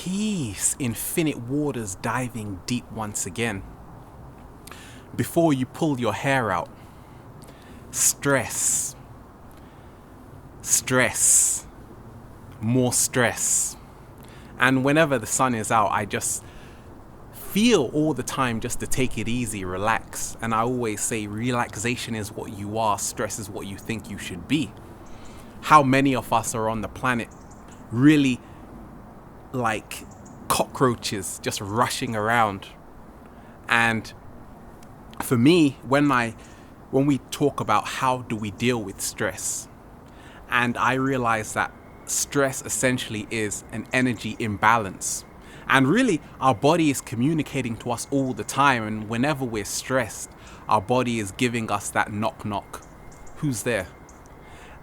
peace, infinite waters diving deep once again. Before you pull your hair out, stress, stress, more stress. And whenever the sun is out, I just feel all the time just to take it easy, relax. And I always say relaxation is what you are, stress is what you think you should be. How many of us are on the planet really like cockroaches just rushing around? And for me, when we talk about how do we deal with stress, and I realize that stress essentially is an energy imbalance. And really, our body is communicating to us all the time. And whenever we're stressed, our body is giving us that knock knock. Who's there?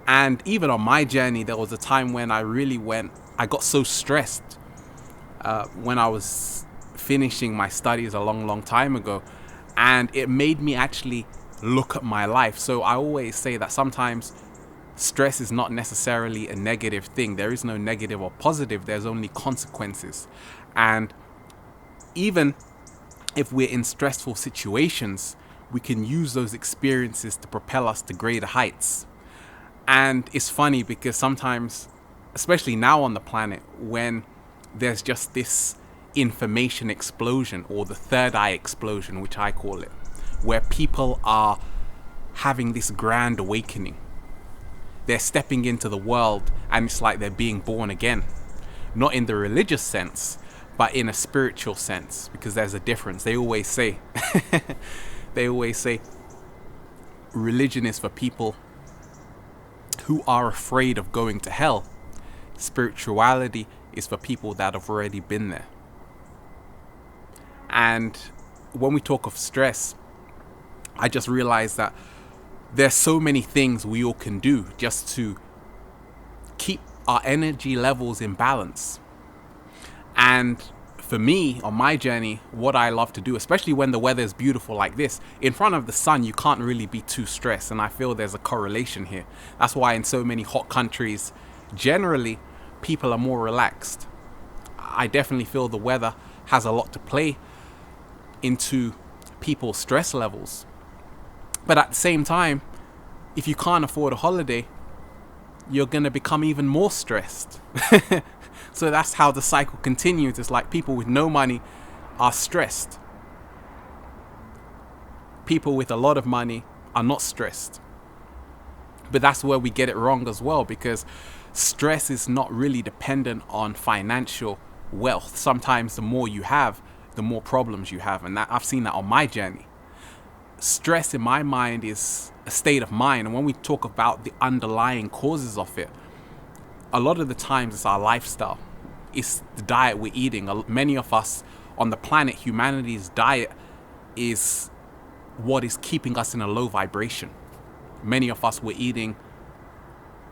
And even on my journey, there was a time when I got so stressed when I was finishing my studies a long time ago. And it made me actually look at my life. So I always say that sometimes stress is not necessarily a negative thing. There is no negative or positive. There's only consequences. And even if we're in stressful situations, we can use those experiences to propel us to greater heights. And it's funny because sometimes, especially now on the planet, when there's just this information explosion, or the third eye explosion, which I call it, where people are having this grand awakening. They're stepping into the world and it's like they're being born again. Not in the religious sense, but in a spiritual sense, because there's a difference. They always say religion is for people who are afraid of going to hell. Spirituality is for people that have already been there. And when we talk of stress, I just realized that there's so many things we all can do just to keep our energy levels in balance. And for me, on my journey, what I love to do, especially when the weather is beautiful like this, in front of the sun, you can't really be too stressed. And I feel there's a correlation here. That's why in so many hot countries, generally, people are more relaxed. I definitely feel the weather has a lot to play into people's stress levels. But at the same time, if you can't afford a holiday, you're going to become even more stressed. So that's how the cycle continues. It's like people with no money are stressed. People with a lot of money are not stressed. But that's where we get it wrong as well, because stress is not really dependent on financial wealth. Sometimes the more you have, the more problems you have. And that, I've seen that on my journey. Stress in my mind is a state of mind. And when we talk about the underlying causes of it, a lot of the times it's our lifestyle. It's the diet we're eating. Many of us on the planet, humanity's diet is what is keeping us in a low vibration. Many of us were eating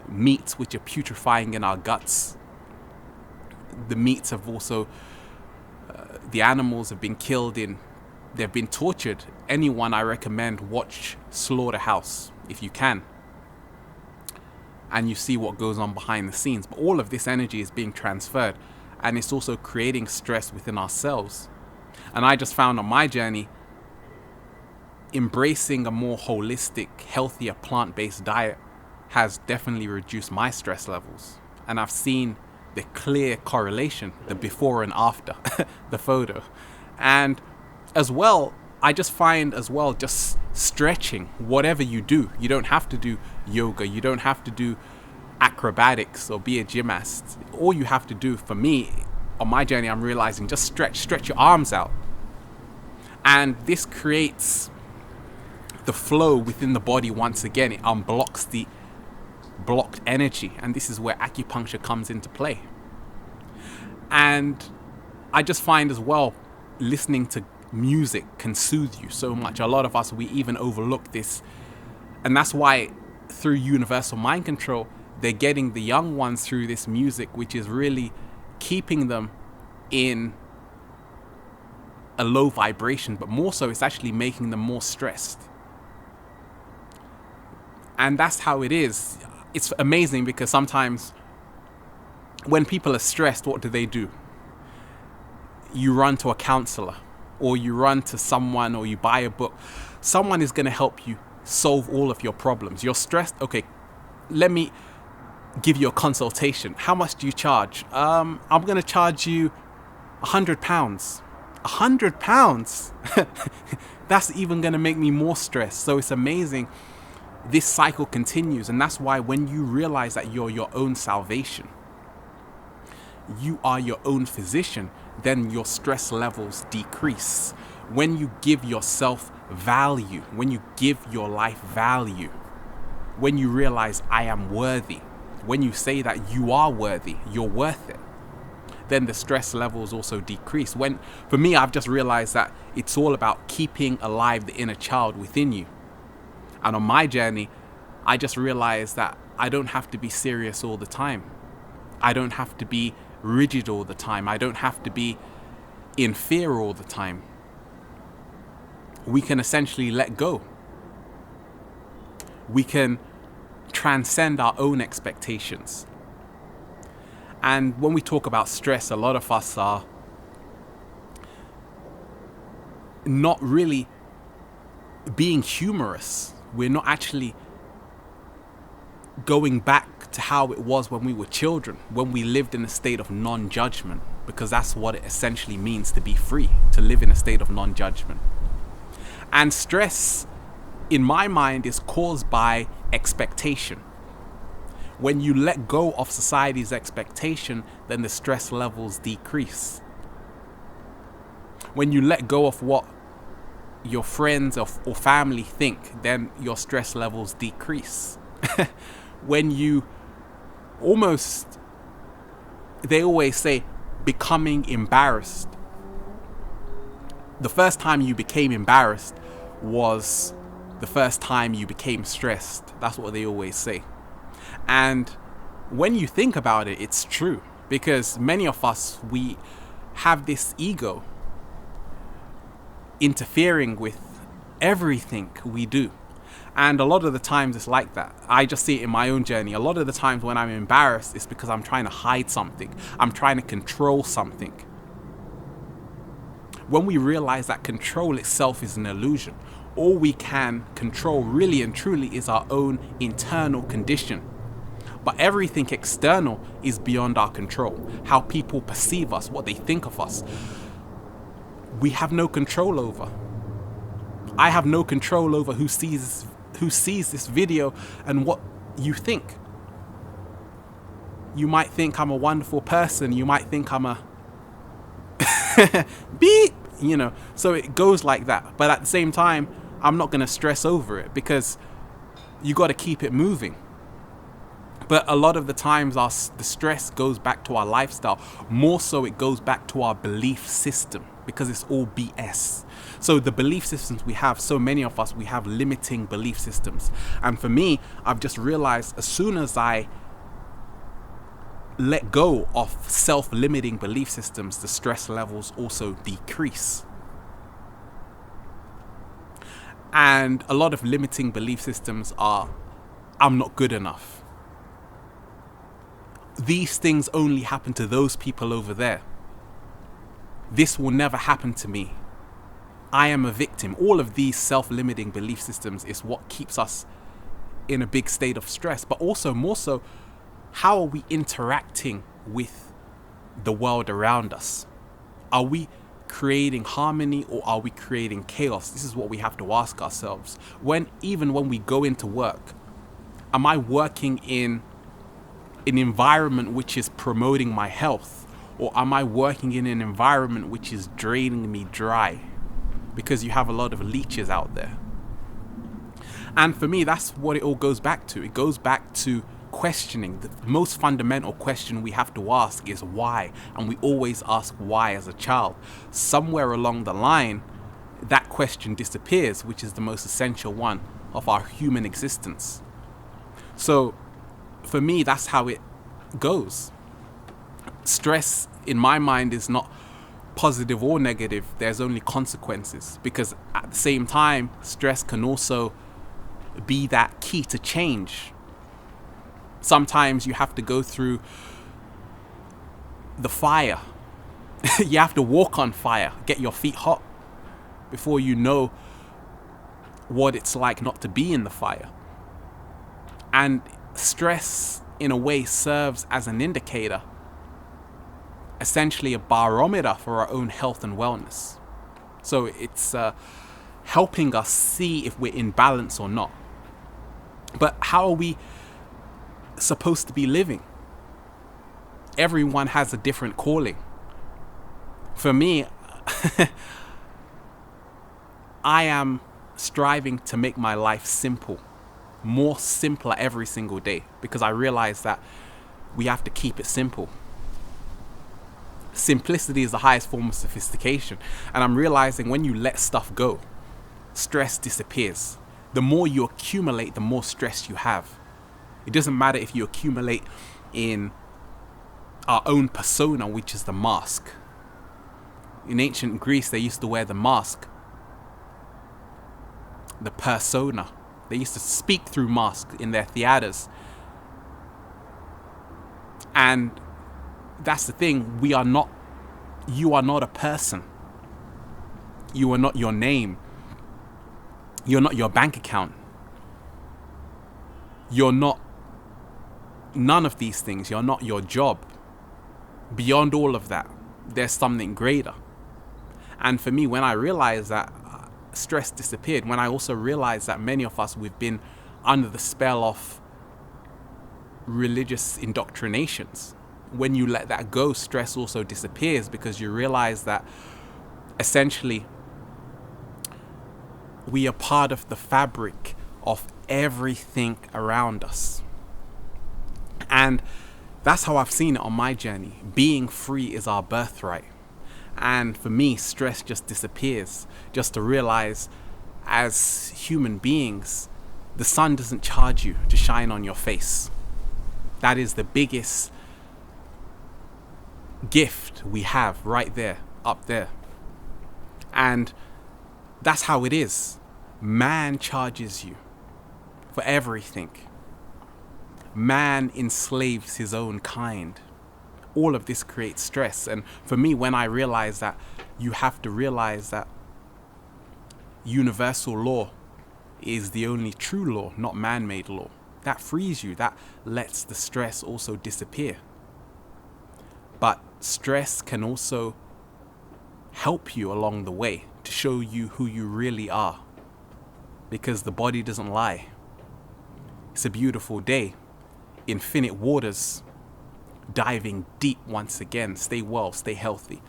meats which are putrefying in our guts. The meats have also, the animals have been killed they've been tortured. Anyone, I recommend, watch Slaughterhouse if you can. And you see what goes on behind the scenes. But all of this energy is being transferred, and it's also creating stress within ourselves. And I just found on my journey, embracing a more holistic, healthier, plant-based diet has definitely reduced my stress levels. And I've seen the clear correlation, the before and after, the photo. And as well, I just find as well, just stretching, whatever you do. You don't have to do yoga. You don't have to do acrobatics or be a gymnast. All you have to do, for me, on my journey, I'm realizing just stretch your arms out. And this creates the flow within the body once again. It unblocks the blocked energy. And this is where acupuncture comes into play. And I just find as well, listening to music can soothe you so much. A lot of us, we even overlook this. And that's why through universal mind control, they're getting the young ones through this music, which is really keeping them in a low vibration, but more so it's actually making them more stressed. And that's how it is. It's amazing because sometimes when people are stressed, what do? you run to a counselor, or you run to someone, or you buy a book. Someone is going to help you solve all of your problems. You're stressed. Okay, let me give you a consultation. How much do you charge? I'm going to charge you £100. £100? That's even going to make me more stressed. So it's amazing. This cycle continues. And that's why when you realize that you're your own salvation, you are your own physician, then your stress levels decrease. When you give yourself value, when you give your life value, when you realize I am worthy, when you say that you are worthy, you're worth it, then the stress levels also decrease. For me, I've just realized that it's all about keeping alive the inner child within you. And on my journey, I just realized that I don't have to be serious all the time. I don't have to be rigid all the time. I don't have to be in fear all the time. We can essentially let go. We can transcend our own expectations. And when we talk about stress, a lot of us are not really being humorous. We're not actually going back to how it was when we were children, when we lived in a state of non-judgment, because that's what it essentially means to be free, to live in a state of non-judgment. And stress, in my mind, is caused by expectation. When you let go of society's expectation, then the stress levels decrease. When you let go of what your friends or family think, then your stress levels decrease. When you they always say, becoming embarrassed. The first time you became embarrassed was the first time you became stressed. That's what they always say. And when you think about it, it's true, because many of us, we have this ego interfering with everything we do. And a lot of the times it's like that. I just see it in my own journey. A lot of the times when I'm embarrassed, it's because I'm trying to hide something. I'm trying to control something. When we realize that control itself is an illusion, all we can control really and truly is our own internal condition. But everything external is beyond our control. How people perceive us, what they think of us, we have no control over. I have no control over who sees this video and what you think. You might think I'm a wonderful person. You might think I'm a beep, so it goes like that. But at the same time, I'm not going to stress over it, because you got to keep it moving. But a lot of the times the stress goes back to our lifestyle. More so, it goes back to our belief system, because it's all BS. So the belief systems we have, so many of us, we have limiting belief systems. And for me, I've just realized as soon as I let go of self-limiting belief systems, the stress levels also decrease. And a lot of limiting belief systems are, I'm not good enough. These things only happen to those people over there. This will never happen to me. I am a victim. All of these self-limiting belief systems is what keeps us in a big state of stress. But also, more so, how are we interacting with the world around us? Are we creating harmony, or are we creating chaos? This is what we have to ask ourselves. Even when we go into work, am I working in an environment which is promoting my health, or am I working in an environment which is draining me dry? Because you have a lot of leeches out there. And for me, that's what it all goes back to. It goes back to questioning. The most fundamental question we have to ask is why. And we always ask why as a child. Somewhere along the line, that question disappears, which is the most essential one of our human existence. So for me, that's how it goes. Stress, in my mind, is not positive or negative. There's only consequences, because at the same time, stress can also be that key to change. Sometimes you have to go through the fire You have to walk on fire, get your feet hot before you know what it's like not to be in the fire. And stress, in a way, serves as an indicator, essentially a barometer for our own health and wellness. So it's helping us see if we're in balance or not. But how are we supposed to be living? Everyone has a different calling. For me, I am striving to make my life simple, more simpler every single day, because I realize that we have to keep it simple. Simplicity is the highest form of sophistication. And I'm realizing when you let stuff go, stress disappears. The more you accumulate, the more stress you have. It doesn't matter if you accumulate in our own persona, which is the mask. In ancient Greece, they used to wear the mask, the persona. They used to speak through masks in their theaters. And that's the thing. You are not a person. You are not your name. You're not your bank account. You're not none of these things. You're not your job. Beyond all of that, there's something greater. And for me, when I realized that, stress disappeared. When I also realized that many of us, we've been under the spell of religious indoctrinations. When you let that go, stress also disappears, because you realize that essentially we are part of the fabric of everything around us. And that's how I've seen it on my journey. Being free is our birthright. And for me, stress just disappears. Just to realize, as human beings, the sun doesn't charge you to shine on your face. That is the biggest gift we have right there, up there. And that's how it is. Man charges you for everything. Man enslaves his own kind. All of this creates stress. And for me, when I realized that, you have to realize that universal law is the only true law, not man-made law. That frees you. That lets the stress also disappear. But stress can also help you along the way to show you who you really are, because the body doesn't lie. It's a beautiful day. Infinite waters. Diving deep once again. Stay well, stay healthy.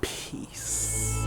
Peace.